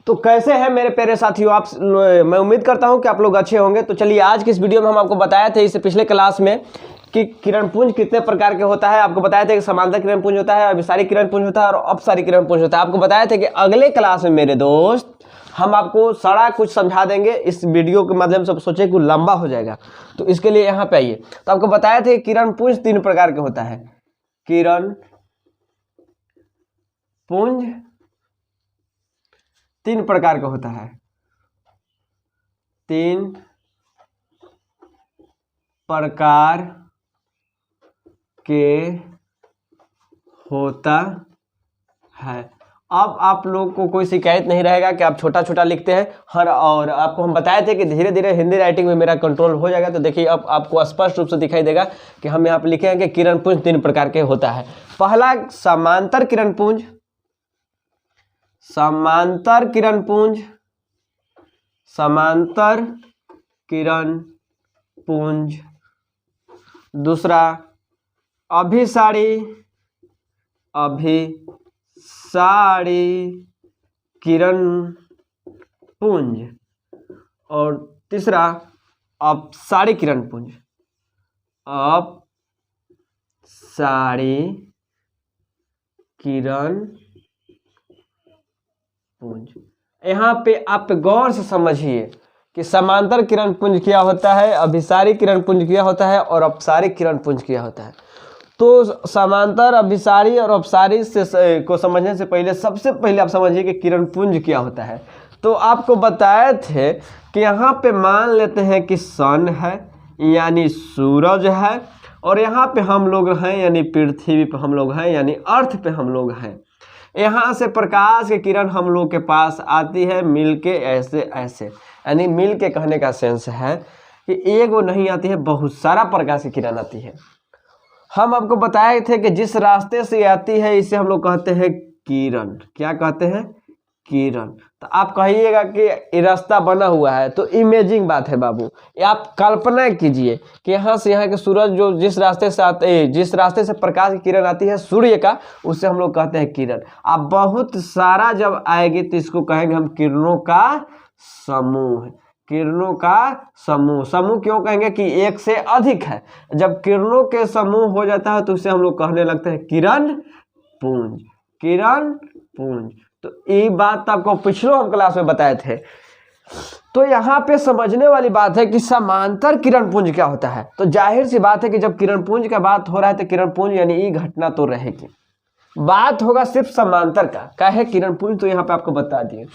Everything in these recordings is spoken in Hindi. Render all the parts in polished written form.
तो कैसे हैं मेरे प्यारे साथियों आप, मैं उम्मीद करता हूं कि आप लोग अच्छे होंगे। तो चलिए, आज की इस वीडियो में हम आपको बताए थे इससे पिछले क्लास में कि किरणपुंज कितने प्रकार के होता है। आपको बताया था कि समांतर किरणपुंज होता है, अभिसारी किरणपुंज होता है और अपसारी किरणपुंज होता है। आपको बताया था कि अगले क्लास में मेरे दोस्त हम आपको सारा कुछ समझा देंगे। इस वीडियो के माध्यम से सोचे कि लंबा हो जाएगा, तो इसके लिए यहाँ पे आइए। तो आपको बताया था कि किरणपुंज 3 प्रकार के होता है। किरणपुंज 3 प्रकार का होता है। 3 प्रकार के होता है। अब आप लोग को कोई शिकायत नहीं रहेगा कि आप छोटा छोटा लिखते हैं हर, और आपको हम बताए थे कि धीरे धीरे हिंदी राइटिंग में मेरा कंट्रोल हो जाएगा। तो देखिए, अब आपको स्पष्ट रूप से दिखाई देगा कि हम यहाँ पे लिखे हैं कि किरणपुंज 3 प्रकार के होता है। पहला समांतर किरणपुंज, समांतर किरणपुंज, समांतर किरणपुंज। दूसरा अभिसारी, अभिसारी किरणपुंज। और तीसरा अपसारी किरणपुंज, अपसारी किरणपुंज। यहाँ पे आप गौर से समझिए कि समांतर किरणपुंज क्या होता है, अभिसारी किरणपुंज क्या होता है और अपसारी किरणपुंज क्या होता है। तो समांतर, अभिसारी और अपसारी से को समझने से पहले सबसे पहले आप समझिए कि किरणपुंज क्या होता है। तो आपको बताए थे कि यहाँ पे मान लेते हैं कि सन है यानी सूरज है, और यहाँ पे हम लोग हैं यानी पृथ्वी पे हम लोग हैं यानी अर्थ पे हम लोग हैं। यहाँ से प्रकाश की किरण हम लोग के पास आती है मिलके ऐसे ऐसे, यानी मिल के कहने का सेंस है कि एक वो नहीं आती है, बहुत सारा प्रकाश की किरण आती है। हम आपको बताए थे कि जिस रास्ते से आती है इसे हम लोग कहते हैं किरण। क्या कहते हैं? किरण। तो आप कहिएगा कि ये रास्ता बना हुआ है, तो इमेजिंग बात है बाबू। ये आप कल्पना कीजिए कि यहाँ से यहाँ के सूरज जो जिस रास्ते से आते, जिस रास्ते से प्रकाश की किरण आती है सूर्य का, उससे हम लोग कहते हैं किरण। अब बहुत सारा जब आएगी तो इसको कहेंगे हम किरणों का समूह। किरणों का समूह। समूह क्यों कहेंगे? कि एक से अधिक है। जब किरणों के समूह हो जाता है तो उसे हम लोग कहने लगते हैं किरणपुंज। किरणपुंज। तो ये बात आपको पिछले हम क्लास में बताए थे। तो यहाँ पे समझने वाली बात है कि समांतर किरणपुंज क्या होता है। तो जाहिर सी बात है कि जब किरणपुंज का बात हो रहा है तो किरणपुंज यानी ये घटना तो रहेगी। बात होगा सिर्फ समांतर का। क्या है किरणपुंज? तो यहाँ पे आपको बता दिए।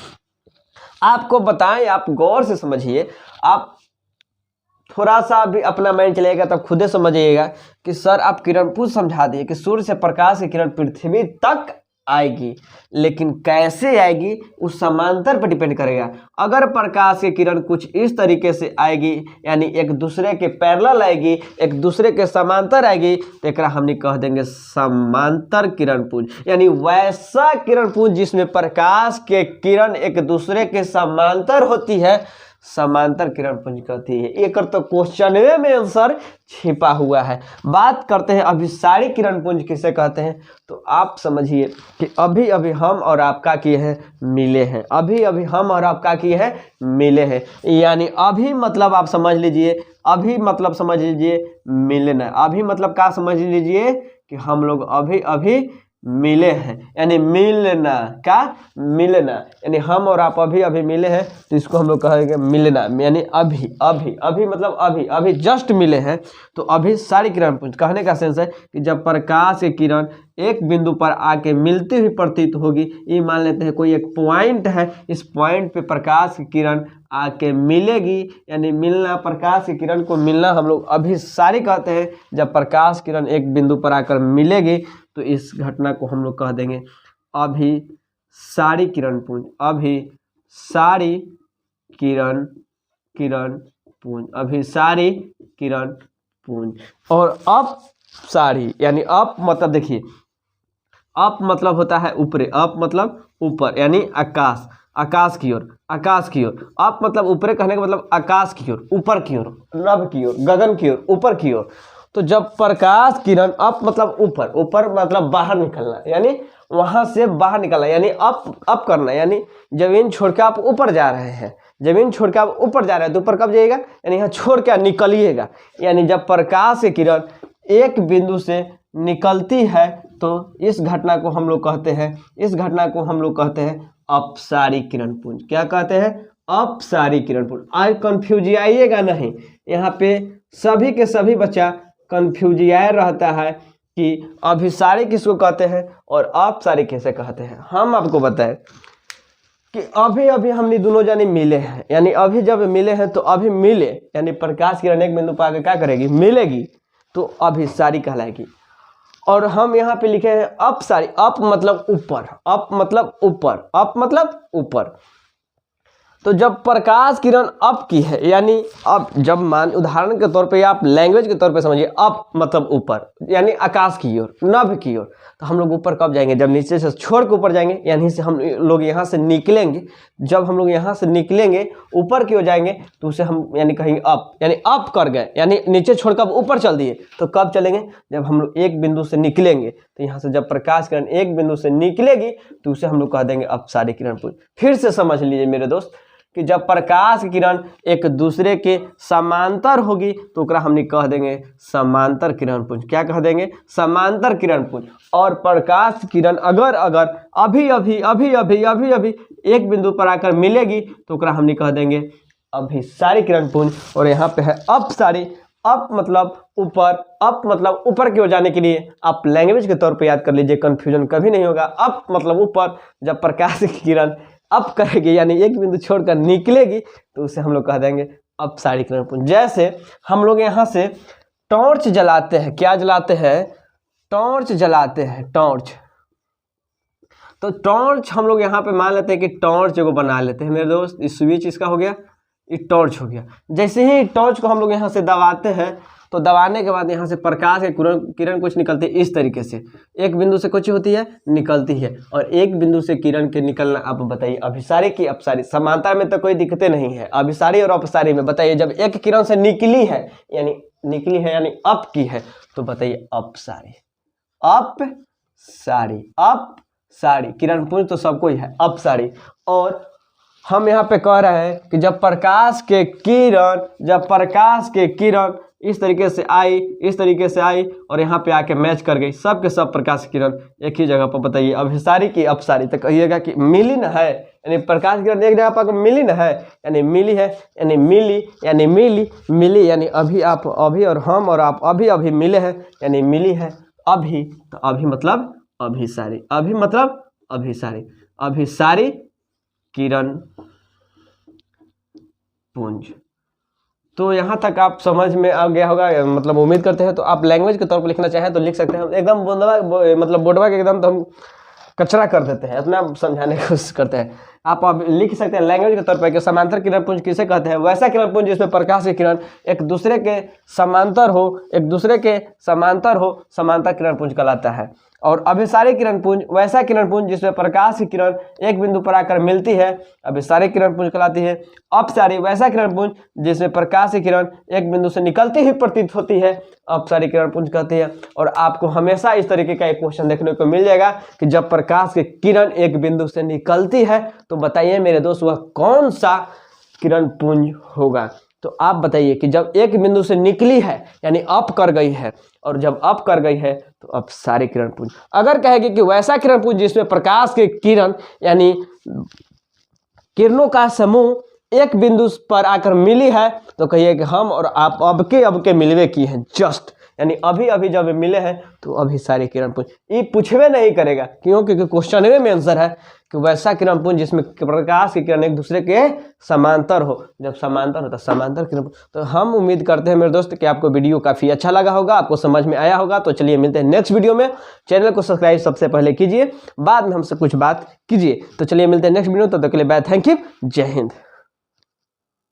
आपको बताएं, आप गौर से समझिए। आप थोड़ा सा भी अपना माइंड चलेगा तब खुद ही समझिएगा कि सर आप किरणपुंज समझा दिए कि सूर्य से प्रकाश की किरण पृथ्वी तक आएगी, लेकिन कैसे आएगी उस समांतर पर डिपेंड करेगा। अगर प्रकाश की किरण कुछ इस तरीके से आएगी, यानी एक दूसरे के पैरेलल आएगी, एक दूसरे के समांतर आएगी, तो एक हमने कह देंगे समांतर किरणपुंज। यानी वैसा किरणपुंज जिसमें प्रकाश के किरण एक दूसरे के समांतर होती है, समांतर किरणपुंज कहती है। एक तो क्वेश्चन में आंसर छिपा हुआ है। बात करते हैं अभिसारी किरणपुंज किसे कहते हैं। तो आप समझिए कि अभी अभी हम और आपका किए हैं मिले हैं। अभी अभी हम और आपका किए हैं मिले हैं, यानी अभी मतलब आप समझ लीजिए, अभी मतलब समझ लीजिए मिलना। अभी मतलब क्या समझ लीजिए कि हम लोग अभी अभी मिले हैं, यानी मिलना। क्या? मिलना। यानी हम और आप अभी अभी मिले हैं, तो इसको हम लोग कहेंगे मिलना। यानी अभी अभी अभी मतलब अभी अभी जस्ट मिले हैं। तो अभी सारी किरणपुंज कहने का सेंस है कि जब प्रकाश की किरण एक बिंदु पर आके मिलती हुई प्रतीत होगी। ये मान लेते हैं कोई एक पॉइंट है, इस पॉइंट पे प्रकाश की किरण आके मिलेगी, यानी मिलना। प्रकाश की किरण को मिलना हम लोग अभिसारी कहते हैं। जब प्रकाश किरण एक बिंदु पर आकर मिलेगी तो इस घटना को हम लोग कह देंगे अभिसारी किरणपुंज। अभिसारी किरणपुंज। अभिसारी किरणपुंज। और अपसारी, यानी अप मतलब देखिए, अप मतलब होता है ऊपर। अप मतलब ऊपर, यानी आकाश। आकाश की ओर, आकाश की ओर। अप मतलब ऊपर कहने का मतलब आकाश की ओर, ऊपर की ओर, नभ की ओर, गगन की ओर, ऊपर की ओर। तो जब प्रकाश किरण अप मतलब ऊपर, ऊपर मतलब बाहर निकलना, यानी वहां से बाहर निकलना, यानी अप करना, यानी जमीन छोड़ के आप ऊपर जा रहे हैं, जमीन छोड़ के आप ऊपर जा रहे हैं तो ऊपर कब जाइएगा, यानी यहाँ छोड़ के निकलिएगा। यानी जब प्रकाश की किरण एक बिंदु से निकलती है तो इस घटना को हम लोग कहते हैं, इस घटना को हम लोग कहते हैं अपसारी किरण पुंज। क्या कहते हैं? अपसारी किरण पुंज। आज कंफ्यूज आइएगा नहीं, यहाँ पे सभी के सभी बच्चा कंफ्यूज रहता है कि अभिसारी किसको कहते हैं और अपसारी कैसे कहते हैं। हम आपको बताएं कि अभी अभी हमने दोनों जाने मिले हैं, यानी अभी जब मिले हैं तो अभी मिले, यानी प्रकाश किरण एक बिंदु पर आकर क्या करेगी, मिलेगी, तो अभिसारी कहलाएगी। और हम यहाँ पे लिखे हैं अपसारी, अप मतलब ऊपर, अप मतलब ऊपर, अप मतलब ऊपर। तो जब प्रकाश किरण अप की है, यानी अब जब मान उदाहरण के तौर पे आप लैंग्वेज के तौर पे समझिए, अप मतलब ऊपर, यानी आकाश की ओर, नभ की ओर, तो हम लोग ऊपर कब जाएंगे, जब नीचे से छोड़ के ऊपर जाएंगे, यानी से हम लोग यहाँ से निकलेंगे। जब हम लोग यहाँ से निकलेंगे ऊपर की ओर जाएंगे तो उसे हम यानी कहेंगे अप, यानी अप कर गए, यानी नीचे छोड़कर ऊपर चल दिए। तो कब चलेंगे, जब हम लोग एक बिंदु से निकलेंगे, तो यहाँ से जब प्रकाश किरण एक बिंदु से निकलेगी तो उसे हम लोग कह देंगे अपसारी किरण पुंज। फिर से समझ लीजिए मेरे दोस्त कि जब प्रकाश किरण एक दूसरे के समांतर होगी तो ओकरा हमने कह देंगे समांतर किरण पुंज। क्या कह देंगे? समांतर किरण पुंज। और प्रकाश किरण अगर अभी अभी एक बिंदु पर आकर मिलेगी तो ओकरा हमने कह देंगे अभिसारी किरण पुंज। और यहाँ पे है अपसारी, अप मतलब ऊपर, अप मतलब ऊपर की ओर जाने के लिए आप लैंग्वेज के तौर पे याद कर लीजिए, कंफ्यूजन कभी नहीं होगा। अप मतलब ऊपर, जब प्रकाश की किरण अप करेगी यानी एक बिंदु छोड़कर निकलेगी तो उसे हम लोग कह देंगे अपसारी किरण पुंज। जैसे हम लोग यहाँ से टॉर्च जलाते हैं, क्या जलाते हैं? टॉर्च जलाते हैं, टॉर्च। तो टॉर्च हम लोग यहाँ पे मान लेते हैं कि टॉर्च को बना लेते हैं मेरे दोस्त। इस स्विच इसका हो गया, ये टॉर्च हो गया। जैसे ही टॉर्च को हम लोग यहाँ से दबाते हैं तो दबाने के बाद यहाँ से प्रकाश की किरण कुछ निकलती है इस तरीके से, एक बिंदु से कुछ होती है निकलती है। और एक बिंदु से किरण के निकलना आप बताइए अभिसारी की अपसारी? समांतर में तो कोई दिक्कतें नहीं है, अभिसारी और अपसारी में बताइए। जब एक किरण से निकली है यानी अप की है तो बताइए अपसारी, अपसारी, अपसारी किरण पुंज तो सबको ही है अपसारी। और हम यहाँ पे कह रहे हैं कि जब प्रकाश के किरण इस तरीके से आई और यहाँ पे आके मैच कर गई, सब के सब प्रकाश की किरण एक ही जगह पर, बताइए अभिसारी की अपसारी? तो कहिएगा कि मिली न है, यानी प्रकाश की किरण एक जगह पर मिली न है, यानी मिली है, यानी मिली यानी अभी आप, अभी और हम और आप अभी मिले हैं, यानी मिली है अभी। तो अभी मतलब अभिसारी, अभी मतलब अभिसारी, अभिसारी किरण पुंज। तो यहाँ तक आप समझ में आ गया होगा, मतलब उम्मीद करते हैं। तो आप लैंग्वेज के तौर पर लिखना चाहें तो लिख सकते हैं। एकदम बोर्डवा के एकदम तो हम कचरा कर देते हैं, इतना समझाने की कोशिश करते हैं। आप अब लिख सकते हैं लैंग्वेज के तौर पर कि समांतर किरण पुंज किसे कहते हैं? वैसा किरण पुंज जिसमें प्रकाश की किरण एक दूसरे के समांतर हो, समांतर किरण पुंज कहलाता है। और अभिसारी किरण पुंज वैसा किरण पुंज जिसमें प्रकाश की किरण एक बिंदु पर आकर मिलती है, अभिसारी किरण पुंज कहलाती है। अपसारी वैसा किरण पुंज जिसमें प्रकाश की किरण एक बिंदु से निकलती ही प्रतीत होती है, अपसारी किरण पुंज कहती है। और आपको हमेशा इस तरीके का एक क्वेश्चन देखने को मिल जाएगा कि जब प्रकाश की किरण एक बिंदु से निकलती है तो बताइए मेरे दोस्त वह कौन सा किरण पुंज होगा? तो आप बताइए कि जब एक बिंदु से निकली है यानी अप कर गई है, और जब अप कर गई है तो अपसारी किरण पुंज। अगर कहेगी कि वैसा किरण पुंज जिसमें प्रकाश की किरण यानी किरणों का समूह एक बिंदु पर आकर मिली है तो कहिए कि हम और आप अब के मिलवे की हैं, जस्ट यानी अभी जब मिले हैं तो अभिसारी किरण पुंज। ये पूछवे नहीं करेगा, क्योंकि क्वेश्चन में आंसर है कि वैसा किरण पुंज जिसमें प्रकाश की किरण एक दूसरे के समांतर हो, जब समांतर होता है समांतर किरण पुंज। तो हम उम्मीद करते हैं मेरे दोस्त कि आपको वीडियो काफ़ी अच्छा लगा होगा, आपको समझ में आया होगा। तो चलिए मिलते हैं नेक्स्ट वीडियो में। चैनल को सब्सक्राइब सबसे पहले कीजिए, बाद में हमसे कुछ बात कीजिए। तो चलिए मिलते हैं नेक्स्ट वीडियो, तब तक के लिए बाय, थैंक यू, जय हिंद।